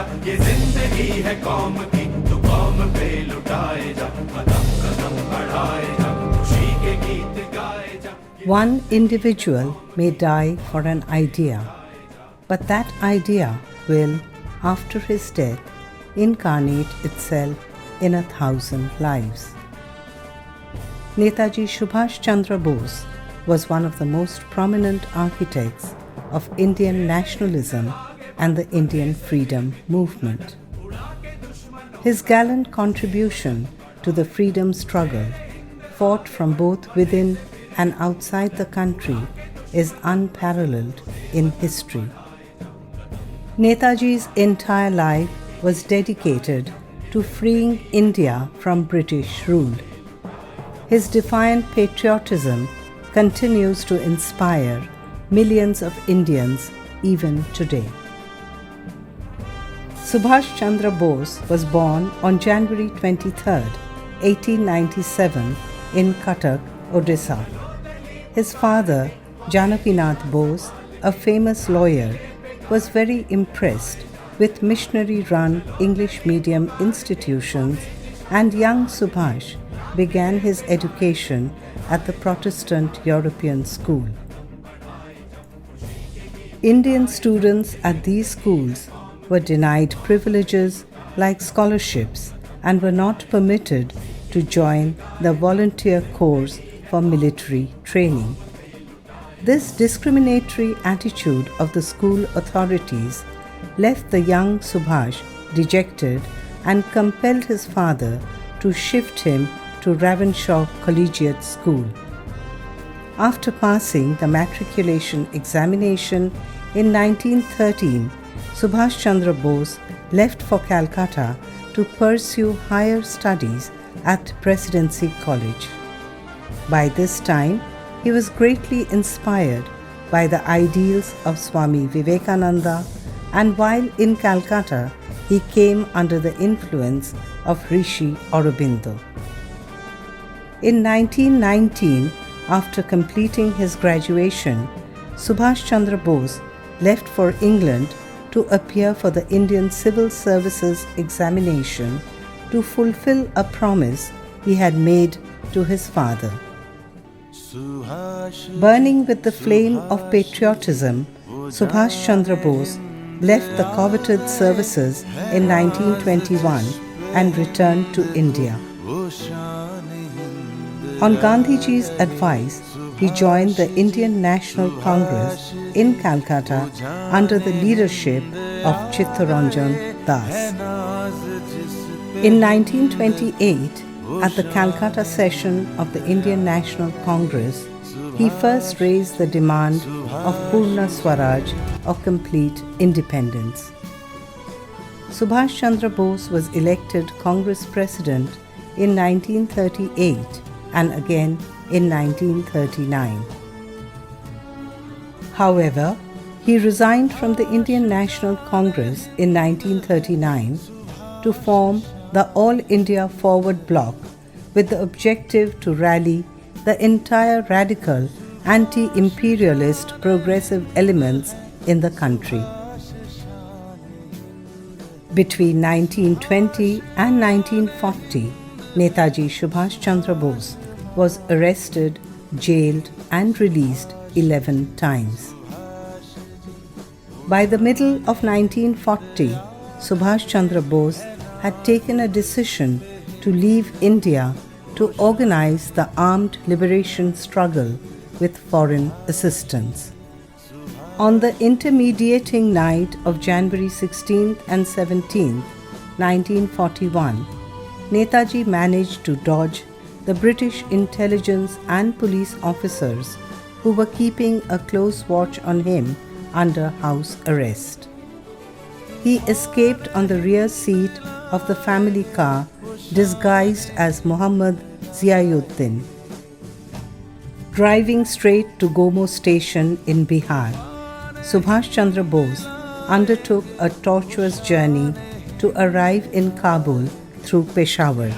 जा, ये जिंदगी है कौम की, तू कौम पे लुटाए जा, कदम कदम बढ़ाए जा, खुशी के गीत गाए जा। One individual may die for an idea, but that idea will, after his death, incarnate itself in 1,000 lives. Netaji Subhash Chandra Bose was one of the most prominent architects of Indian nationalism and the Indian freedom movement. His gallant contribution to the freedom struggle, fought from both within and outside the country, is unparalleled in history. Netaji's entire life was dedicated to freeing India from British rule. His defiant patriotism continues to inspire millions of Indians even today. Subhash Chandra Bose was born on January 23, 1897 in Cuttack, Odisha. His father, Janakinath Bose, a famous lawyer, was very impressed with missionary-run English medium institutions, and young Subhash began his education at the Protestant European School. Indian students at these schools were denied privileges like scholarships and were not permitted to join the volunteer corps for military training. This discriminatory attitude of the school authorities left the young Subhash dejected and compelled his father to shift him to Ravenshaw Collegiate School. After passing the matriculation examination in 1913, Subhash Chandra Bose left for Calcutta to pursue higher studies at Presidency College. By this time, he was greatly inspired by the ideals of Swami Vivekananda, and while in Calcutta, he came under the influence of Rishi Aurobindo. In 1919, after completing his graduation, Subhash Chandra Bose left for England to appear for the Indian Civil Services examination to fulfill a promise he had made to his father. Burning with the flame of patriotism, Subhash Chandra Bose left the coveted services in 1921 and returned to India. On Gandhiji's advice, he joined the Indian National Congress in Calcutta under the leadership of Chittaranjan Das. In 1928, at the Calcutta session of the Indian National Congress, he first raised the demand of Purna Swaraj, or complete independence. Subhash Chandra Bose was elected Congress President in 1938 and again in 1939. However, he resigned from the Indian National Congress in 1939 to form the All India Forward Bloc with the objective to rally the entire radical, anti-imperialist progressive elements in the country. Between 1920 and 1940, Netaji Subhash Chandra Bose was arrested, jailed and released 11 times. By the middle of 1940, Subhash Chandra Bose had taken a decision to leave India to organize the armed liberation struggle with foreign assistance. On the intermediating night of January 16th and 17th, 1941, Netaji managed to dodge the British intelligence and police officers who were keeping a close watch on him under house arrest. He escaped on the rear seat of the family car disguised as Muhammad Ziauddin. Driving straight to Gomo station in Bihar, Subhash Chandra Bose undertook a tortuous journey to arrive in Kabul through Peshawar.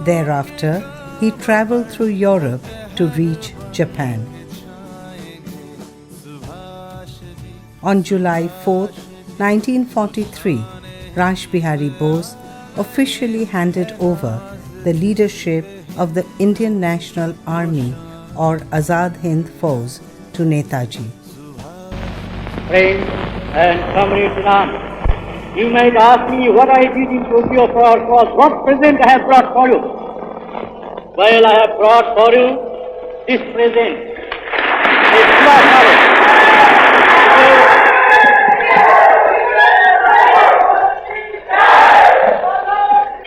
Thereafter, he traveled through Europe to reach Japan. On July 4, 1943, Raj Bihari Bose officially handed over the leadership of the Indian National Army or Azad Hind Force to Netaji. Friends and comrades in arms, you might ask me what I did in Tokyo for our cause, what present I have brought for you. Well, I have brought for you this present, a small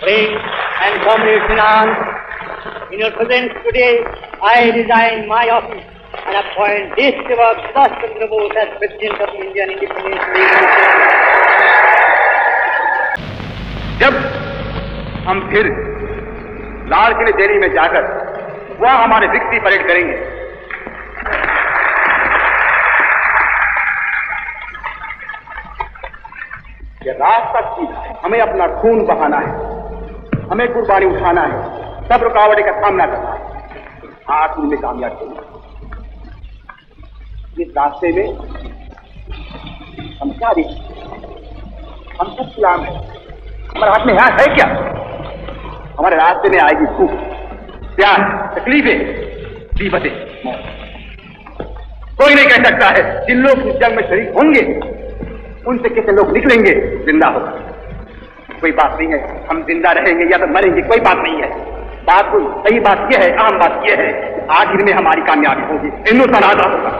Friends and comrades in arms, in your presence today, I resign my office and appoint this Subhash Chandra Bose as President of the Indian Independence League. जब हम फिर लाल किले दिल्ली में जाकर वहां हमारे victory parade करेंगे, ये रास्ता सीधा है, हमें अपना खून बहाना है, हमें कुर्बानी उठाना है, सब रुकावटें का सामना करना है, आखिर में कामयाब होना। इस रास्ते में हम क्या देखते, हम सब गुलाम हैं, हमारे हाथ में है क्या? हमारे रास्ते में आएगी भूख, प्यास, तकलीफें, मुसीबतें, मौत। कोई नहीं कह सकता है जिन लोग इस जंग में शरीक होंगे उनसे कितने लोग निकलेंगे जिंदा होकर। कोई बात नहीं है हम जिंदा रहेंगे या तो मरेंगे, कोई बात नहीं है। बात कोई सही बात यह है, आम बात यह है, आखिर में हमारी कामयाबी होगी, हिंदुस्तान आजाद होगा।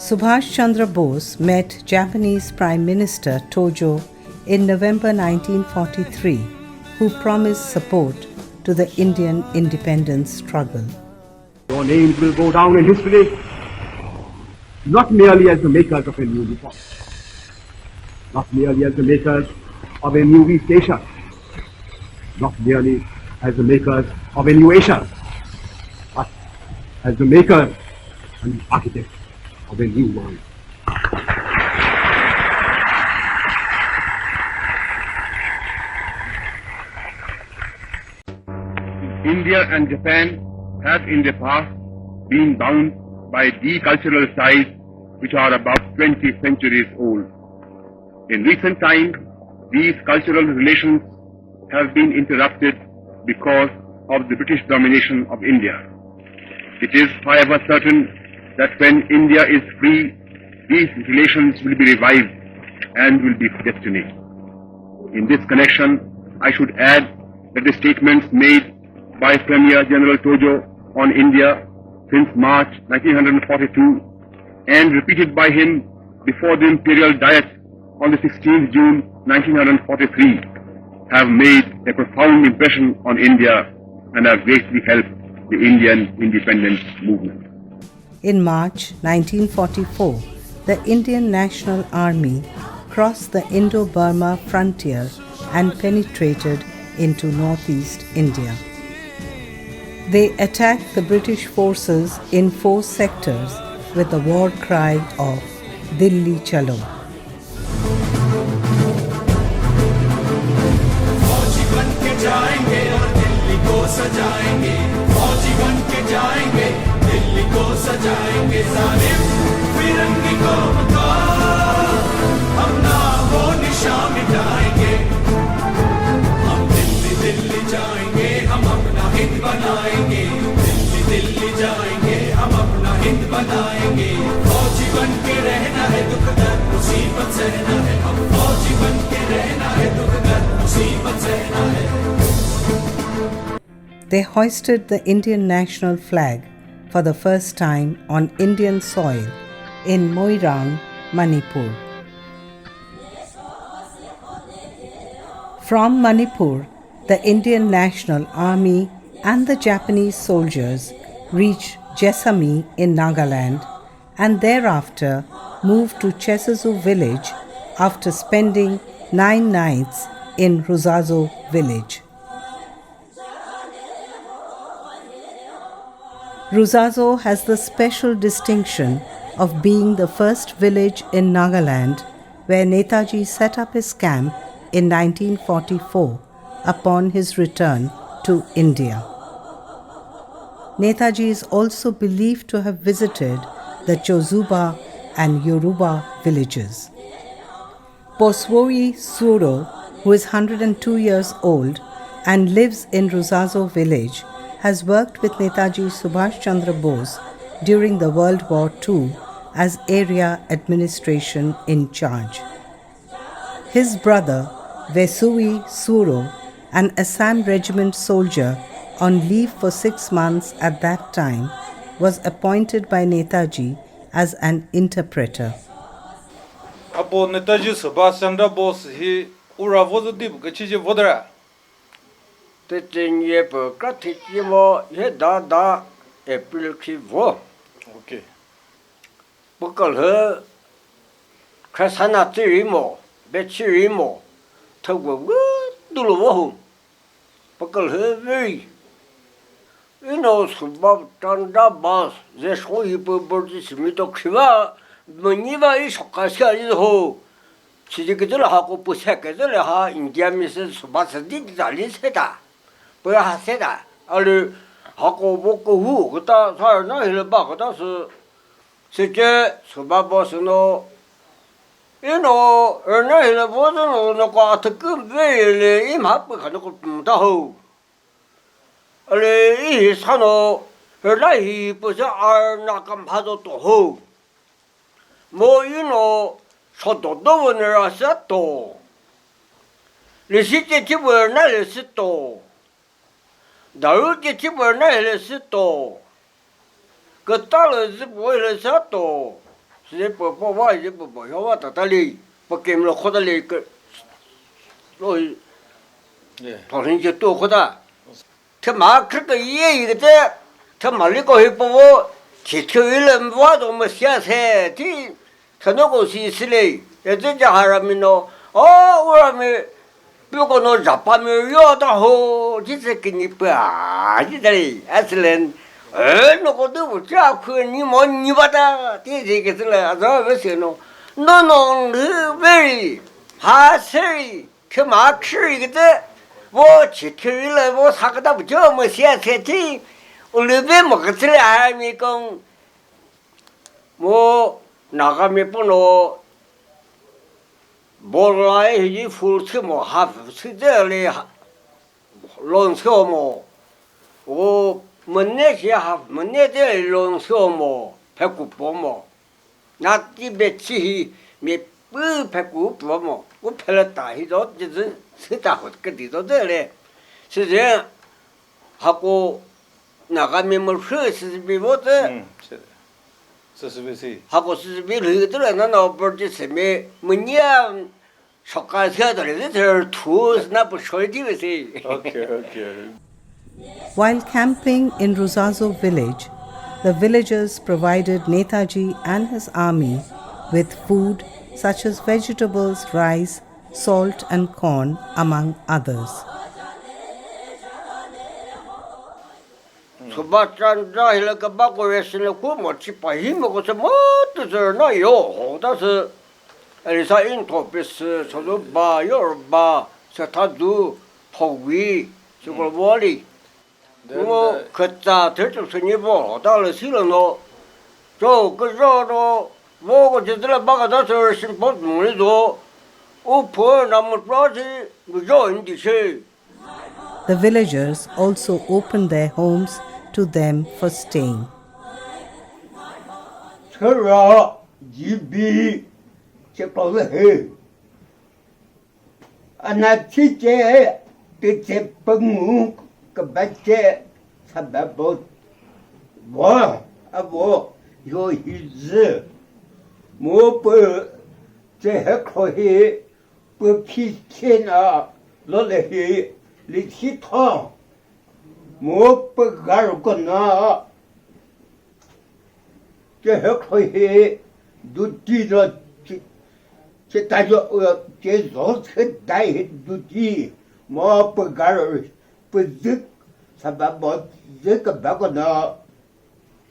Subhash Chandra Bose met Japanese Prime Minister Tojo in November 1943, who promised support to the Indian independence struggle. Your names will go down in history, not merely as the makers of a new reform, not merely as the makers of a new East Asia, not merely as the makers of a new Asia, but as the makers and the architects of a new world. India and Japan have in the past been bound by decultural ties which are about 20 centuries old. In recent times, these cultural relations have been interrupted because of the British domination of India. It is, however, certain that when India is free, these relations will be revived and will be destiny. In this connection, I should add that the statements made by Premier General Tojo on India since March 1942 and repeated by him before the Imperial Diet on the 16th June 1943 have made a profound impression on India and have greatly helped the Indian independence movement. In March 1944, the Indian National Army crossed the Indo-Burma frontier and penetrated into northeast India. They attacked the British forces in 4 sectors with the war cry of Dilli Chalo. फौजी बन के जाएंगे और दिल्ली को सजाएंगे, फौजी बन के जाएंगे, दिल्ली को सजाएंगे। जालिम फिरंगी कौम का हम नामो निशान मिटाएंगे, हम दिल्ली दिल्ली जाएंगे, हम अपना हिंद बनाएंगे, दिल्ली दिल्ली जाएंगे, हम अपना हिंद बनाएंगे। फौजी बन के रहना है, दुख दर्द मुसीबत सहना है, हम फौजी बन के रहना है, दुख दर्द मुसीबत सहना है। They hoisted the Indian national flag for the first time on Indian soil in Moirang, Manipur. From Manipur, the Indian National Army and the Japanese soldiers reached Jessamy in Nagaland and thereafter moved to Chesazu village after spending 9 nights in Ruzazo village. Ruzazo has the special distinction of being the first village in Nagaland where Netaji set up his camp in 1944 upon his return to India. Netaji is also believed to have visited the Chozuba and Yoruba villages. Poswoyi Suro, who is 102 years old and lives in Ruzazo village, has worked with Netaji Subhash Chandra Bose during the World War II as area administration in charge. His brother, Vesui Suro, an Assam regiment soldier on leave for 6 months at that time, was appointed by Netaji as an interpreter. Apo Netaji Subhash Chandra Bose he ura vozu dip gachiji vodra. Te tenye po katiki mo ye da April ki vo. Okay. Bukal he krasana tiri mo bechiri mo tagwa dulu wo. Bukal he very. You know, Subhash Chandra Bose ze shoi po bordi simito khiva maniva is kasha is ho. 지지그들 하고 부색그들 하 인디아미스 수바스디 달리 세다. 뭐야 세다. 알을 하고 먹고 후 그다 살나 해봐 그다스 세제 수바보스노 이노 얼나 해라 보스노 너가 특급 왜래 이 맛부 가는 거 다호. 알이 이 산호 얼라이 부서 알나감 봐도 또 호. 뭐 이노 소도도원을 왔었도 리시제 집을 날렸었도 나올게 집을 날렸었도 그 딸을 집을 했었도 이제 뭐 이제 뭐 여와다 달리 밖에로 코달리 그 로이 예. 도는게 또 코다 그 그렇게 이게 더 말리고 해보고 지켜일은 봐도 뭐 시야세 그노고시 있으래 예전자 하라미노 우라미 뼈고노 잡하며 요다호 지새끼니 빠 지들이 에슬렌 노고도 못자 그니 뭐니 받아 뒤지게들 아서 왜세노 너는 르베리 하세리 그 마크리 그때 뭐 지켜일래 뭐 사가다 붙여 뭐 시야세티 우리베 먹었을 아미공 뭐 나가면 번호 몰라에 이 풀트 뭐 하프스들이 론서 뭐오 문내시 하 문내들 론서 뭐 백구보 뭐 나띠베 치 몇부 백구보 뭐고 펠렀다 이도 이제 스다 그디도 되래 실제 하고 나가면 뭐 흐스비보다 하고 스스비를 들어나 버지 세메 문야 속가서들 투스나 부쇼디베시 Okay. While camping in Ruzazo village, the villagers provided Netaji and his army with food such as vegetables, rice, salt and corn, among others. 수바찬자 이렇게 받고 했으니 그뭐 집바히 먹어서 뭐도 나요. 다스 엘사 인토피스 저도바 요르바 세타두 포위 저걸 머리 뭐 그자 대쪽선이 뭐 달을 실어노 저 그저도 뭐고 제대로 막아다서 심포 물도 우퍼 나무 프로지 그저 인디시. The villagers also opened their homes to them for staying. 서로 집이 제법해. 아나치제 그제 뻥무 그 받제 사바보 뭐 아보 요 히즈 뭐버 제해코히 버피케나 로레히 리치토 뭐 가르거나 제해코히 두디로 제 다저 제조 다이 두디 뭐 가르 버즈 사바보 제가 바거나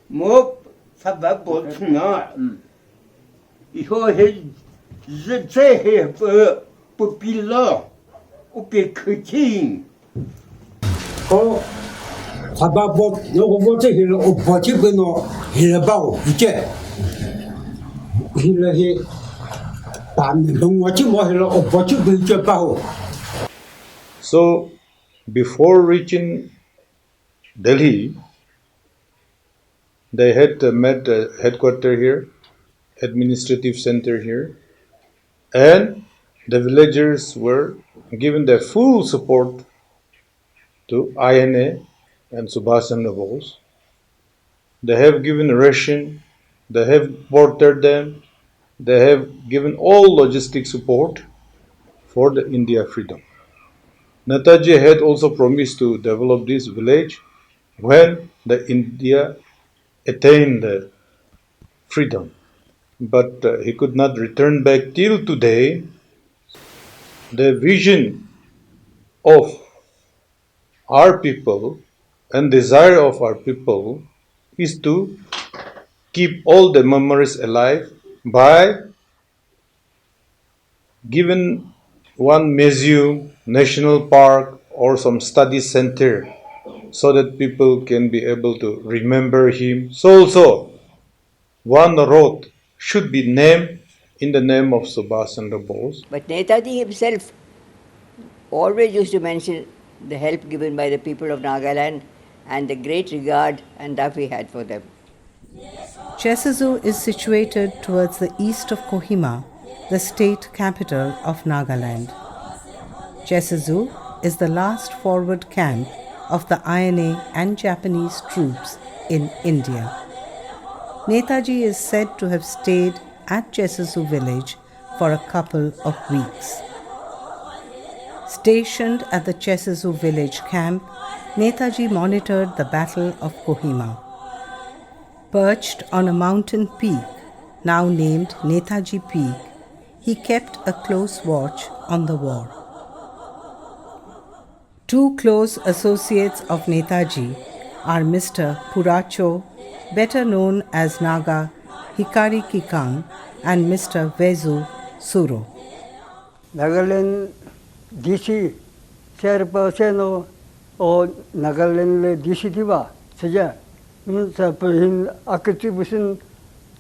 뭐 사바보나 이거 해 제해 버빌러 우리 크팅 화바보 요거부터 힐 버티고노 힐바오 이제 힐이 밤에 농어치 뭐 힐 버티고 이제 바오. So, before reaching Delhi, they had met a headquarters here, administrative center here, and the villagers were given their full support to INA and Subhash Chandra Bose. They have given ration, they have watered them, they have given all logistic support for the India freedom. Netaji had also promised to develop this village when the India attained the freedom. But he could not return back till today. The vision of our people and desire of our people is to keep all the memories alive by giving one museum, national park, or some study center so that people can be able to remember him. So also, one road should be named in the name of Subhash Chandra Bose. But Netaji himself always used to mention the help given by the people of Nagaland and the great regard and love he had for them. Chesazu is situated towards the east of Kohima, the state capital of Nagaland. Chesazu is the last forward camp of the INA and Japanese troops in India. Netaji is said to have stayed at Chesazu village for a couple of weeks. Stationed at the Chesazu village camp, Netaji monitored the Battle of Kohima. Perched on a mountain peak, now named Netaji Peak, he kept a close watch on the war. Two close associates of Netaji are Mr. Puracho, better known as Naga Hikari Kikang, and Mr. Vezu Suro. Nagaland DC serpaseno o Nagaland DC diva saja sa perhin akti musin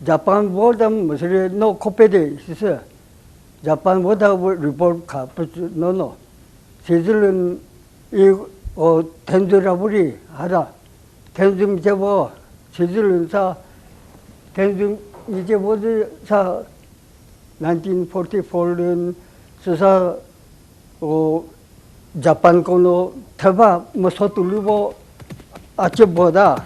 Japan bodam musire no kopede sisa Japan boda report ka no se질은 이 텐드라불이 하다 텐좀 제보 세질은 사 텐좀 이제 뭐지 사 1944년 수사 자판 거노 타바 뭐 서툴리고 아체보다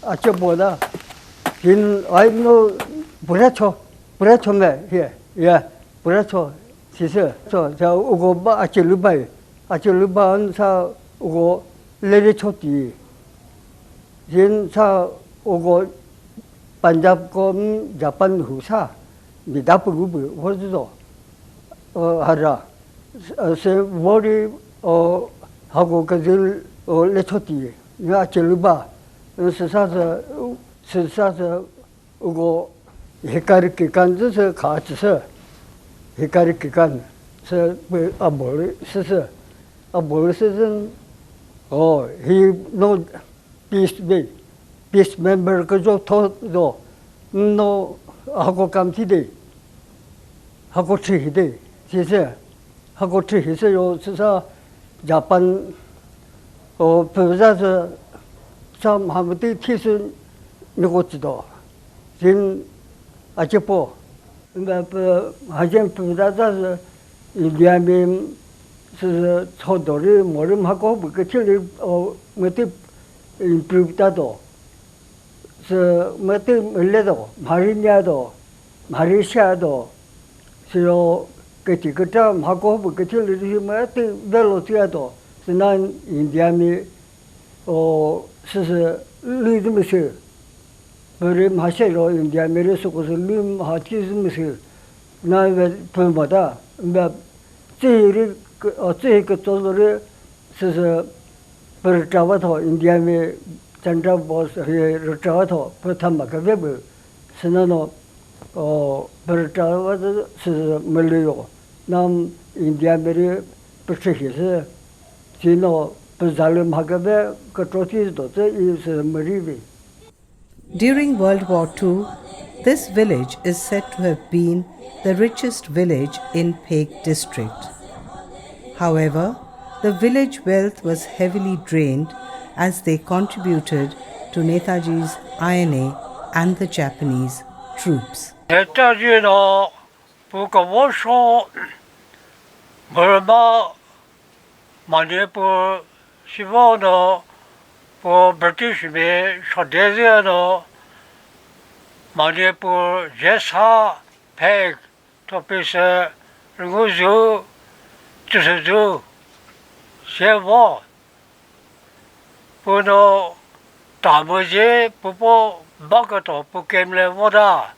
아체보다 긴 아이노 브라초메 예 브라초 시세 저 오고 바 아체르바안 사 오고 레레초티 진사 오고 반잡권 자판 후사 미다부부 호주도 하라 세 머리 하고 그들 레초티 아체르바 스사서 오고 헷갈리게 간져서 같이서 헷갈리게 간서 아뭘 스스 아뭘 스슨 he no peace member 그저 토도 no 하고 감티데 하고 치히데 제세 하고 치히서요 스사 자판 부자서 참 한번도 티스 누구지도 진 아체포 근데 하젠 부자서 인디아민 스 초도리 모름하고 그치를 뭐티 임프루브다도 스 뭐티 멀레도 마리냐도 마리시아도 스요 그치 그참 하고 그치를 뭐티 벨로티아도 스난 인디아미 스스 리듬스 버림 하셔로 인디아미에서 고서 림 하티즈무스 나왜 본보다 뭐 제일 그 또를 스스 버타와도 인디아미 잔다 보스 해 버타와도 버탐마 그베 스나노 Britannia是没有，那印第安没的不是些是，只能不在了马个呗，个着急都这也是没的呗。 During World War II, this village is said to have been the richest village in Phek district. However, the village wealth was heavily drained as they contributed to Netaji's INA and the Japanese troops. Netaji no, buka washo, Burma, Manipur, Sivono, for British me, Rhodesia no, Manipur, Jessa, Peg, Topisa, Nguzu, Tusuzu, Sevo, Puno, Tamuji, Pupo, Bakato, Pukemle Voda,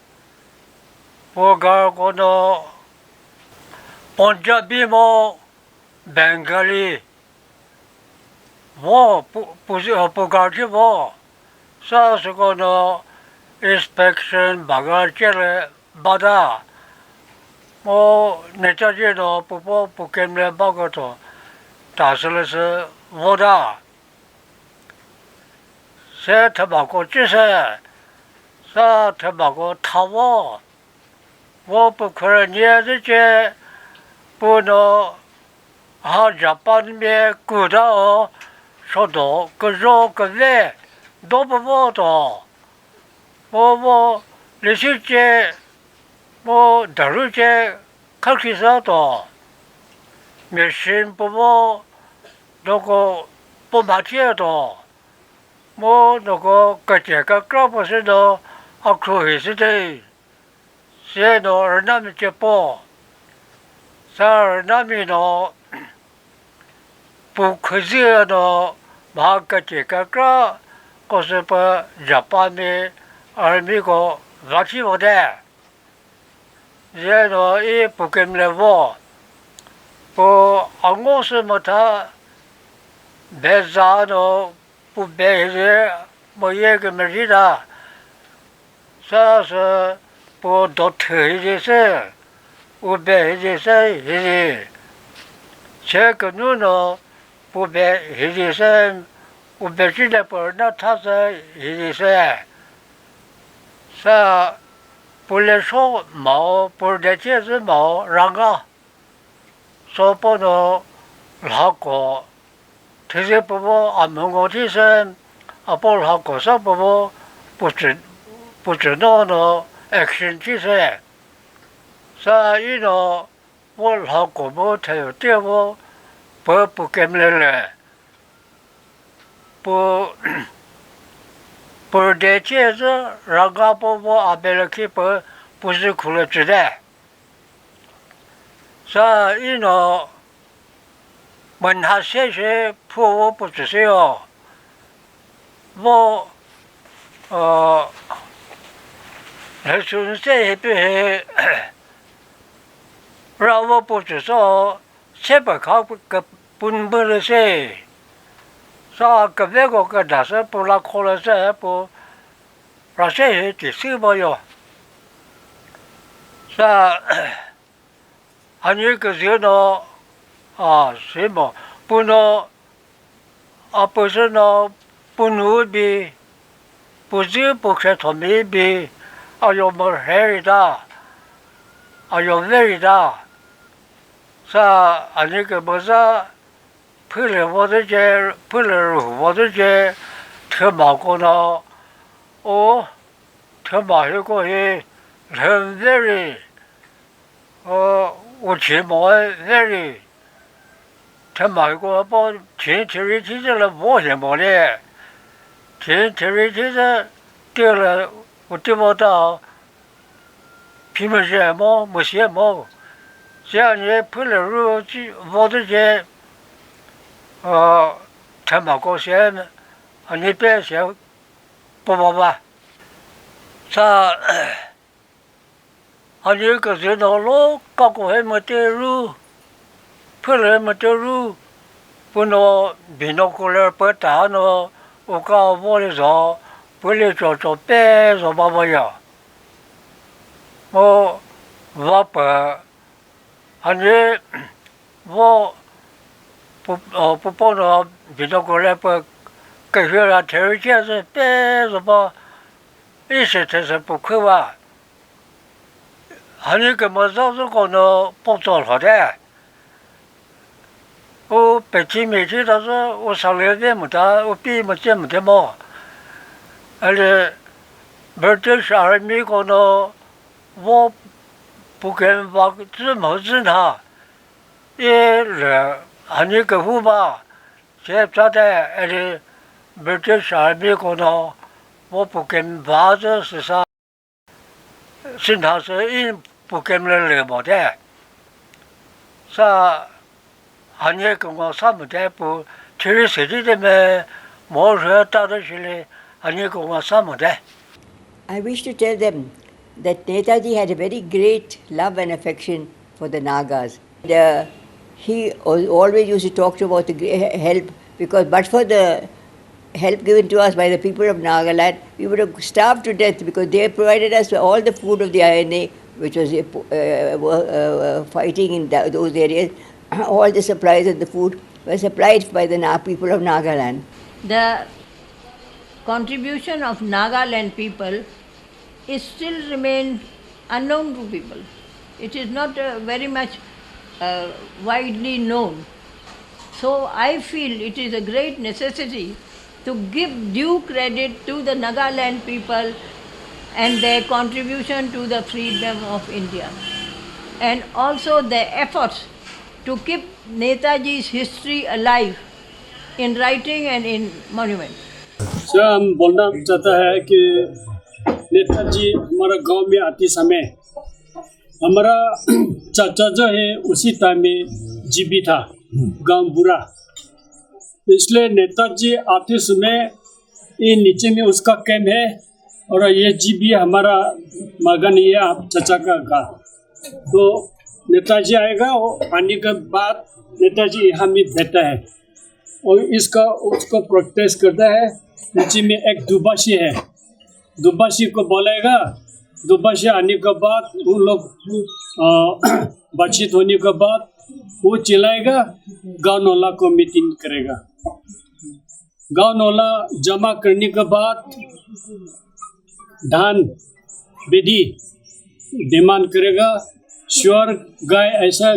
Pogar Gono, Punjabi mo, Bengali, Wo, Pugarji Wo, Sasagono, Inspection, Bagajele, Bada, Mo, Netaji no, Pupo, Pukemle Bakato, Tasalis Voda. Se tobacco jise, sa tobacco tawo, wo bukure nye je, buno ha Japan me guda o, shodo guzo gwe, dobo wo do, wo lisi je, wo daru je, kalkisa do, meshin bubo, dogo bombatie do. Mo no go kache ka kropo se no akro he se de se no rnami che po sa rnami no pu khuzi no ma kache ka kra ko se pa Japan me army ko vachi wo de se no e pu kem le wo po ango se mata beza no Beze, Moyeg Merida, Sasa, Po dot Hizise, Ube Hizise, Hizi, Check Nuno, Ube Hizise, Ubejida por Natasa, Hizise, Sa Pulesho Mao, por de Ches Mao, Ranga, Sopono, Lako. Tese popo amungo tese apol hako sa popo putre no action tese sa ino pol hako mo tayo tewo po pukemlele po por de cheze raga popo abelaki po pusi kule chide sa ino问他谢谢破我不只是哟，我那时候这边让我不只说这边考个本本的些，啥个别个那是不拉考了些不，那些只是不哟，啥，还有个人呢。什么不能不是呢，不努力，不是不是他们比，有么黑的，有黑的，是那个不是，配了我的这，配了我的这，特马过呢，特马一个人，很 very，我去买 very。他买过包前日其实了保险包的，前日其实掉了，我掉不到，拼命些么没些么，这样你配了入去我这些，他买过些呢，你别些不吧，他，你个人到了搞个还没得入。Pule mataru, puno binocular petano, uka volizo, pule chocho pe zo babaya. 我把你我不帮着别的过来不给学了条件是别什么一些才是不亏哇，你根本上是讲呢帮助好的。我北京每天都是我上来也没得，我比没见没得嘛，而且没得啥人没讲呢，我不跟我这么子他，也来你个户吧，现在的而且没得啥人没讲呢，我不跟娃子是啥，现在是因不跟人来嘛的，啥。你跟我啥没得不，其实实际的么，没说到的是嘞，你跟我啥没得。I wish to tell them that Netaji had a very great love and affection for the Nagas. He always used to talk about the help because but for the help given to us by the people of Nagaland, we would have starved to death because they provided us all the food of the INA, which was fighting in those areas. All the supplies of the food were supplied by the people of Nagaland. The contribution of Nagaland people is still remains unknown to people. It is not very much widely known. So I feel it is a great necessity to give due credit to the Nagaland people and their contribution to the freedom of India, and also their efforts to keep Netaji's history alive in writing and in monuments. Sir हम बोलना चाहता है कि नेताजी हमारा गांव में आते समय हमारा चाचा जो है उसी टाइम में जीवित था गांव बुरा, इसलिए नेताजी आते समय ये नीचे में उसका कैंप है और ये जीबी हमारा मगन ये आप चाचा का तो नेताजी आएगा और आने के बाद नेताजी यहाँ में बैठा है और उसको प्रोटेस्ट करता है। नीचे में एक दुबाशी है, दुबाशी को बोलेगा, दुबाशी आने के बाद उन लोग बातचीत होने के बाद वो चिल्लाएगा, गाँव नौला को मीटिंग करेगा। गाँव नौला जमा करने के बाद धान विधि डिमांड करेगा, श्योर गाय ऐसा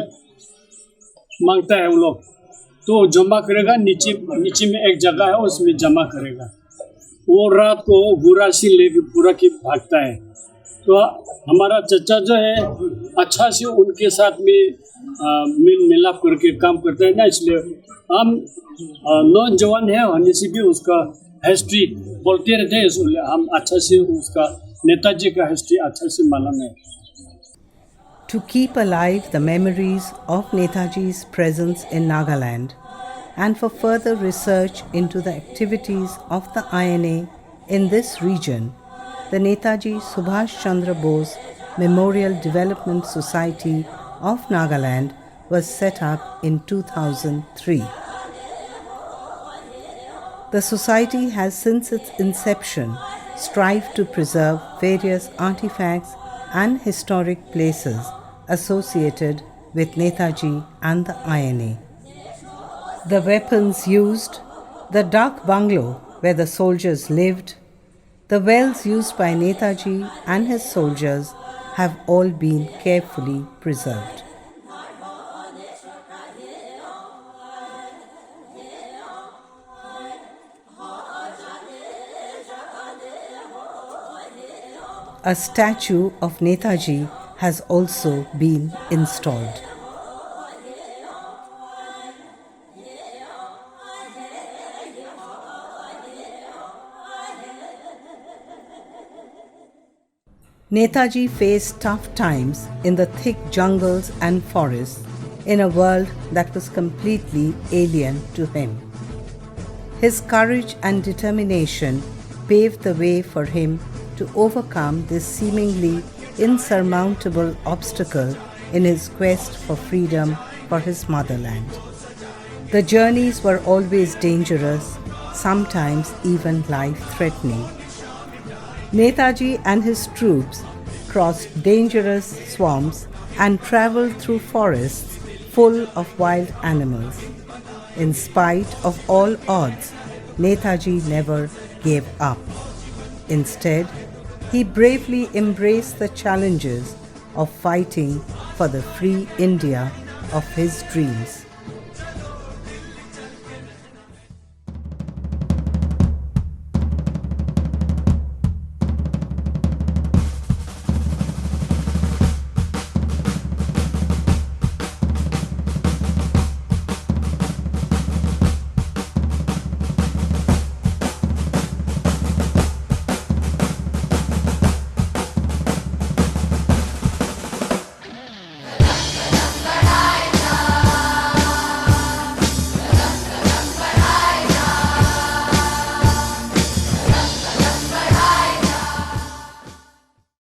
मांगता है वो लोग, तो जमा करेगा। नीचे में एक जगह है उसमें जमा करेगा। वो रात को गुरासी लेके पूरा की भागता है। तो हमारा चचा जो है अच्छा से उनके साथ में मिल मिलाप करके काम करता है ना, इसलिए हम नौजवान है होने से भी उसका हिस्ट्री बोलते रहते हैं, इसलिए हम अच्छा से उसका नेताजी का हिस्ट्री अच्छा से मालूम है। To keep alive the memories of Netaji's presence in Nagaland and for further research into the activities of the INA in this region, the Netaji Subhash Chandra Bose Memorial Development Society of Nagaland was set up in 2003. The society has since its inception strived to preserve various artifacts and historic places associated with Netaji and the INA. The weapons used, the dak bungalow where the soldiers lived, the wells used by Netaji and his soldiers have all been carefully preserved. A statue of Netaji has also been installed. Netaji faced tough times in the thick jungles and forests in a world that was completely alien to him. His courage and determination paved the way for him to overcome this seemingly insurmountable obstacle in his quest for freedom for his motherland. The journeys were always dangerous, sometimes even life-threatening. Netaji and his troops crossed dangerous swamps and traveled through forests full of wild animals. In spite of all odds, Netaji never gave up. Instead, he bravely embraced the challenges of fighting for the free India of his dreams.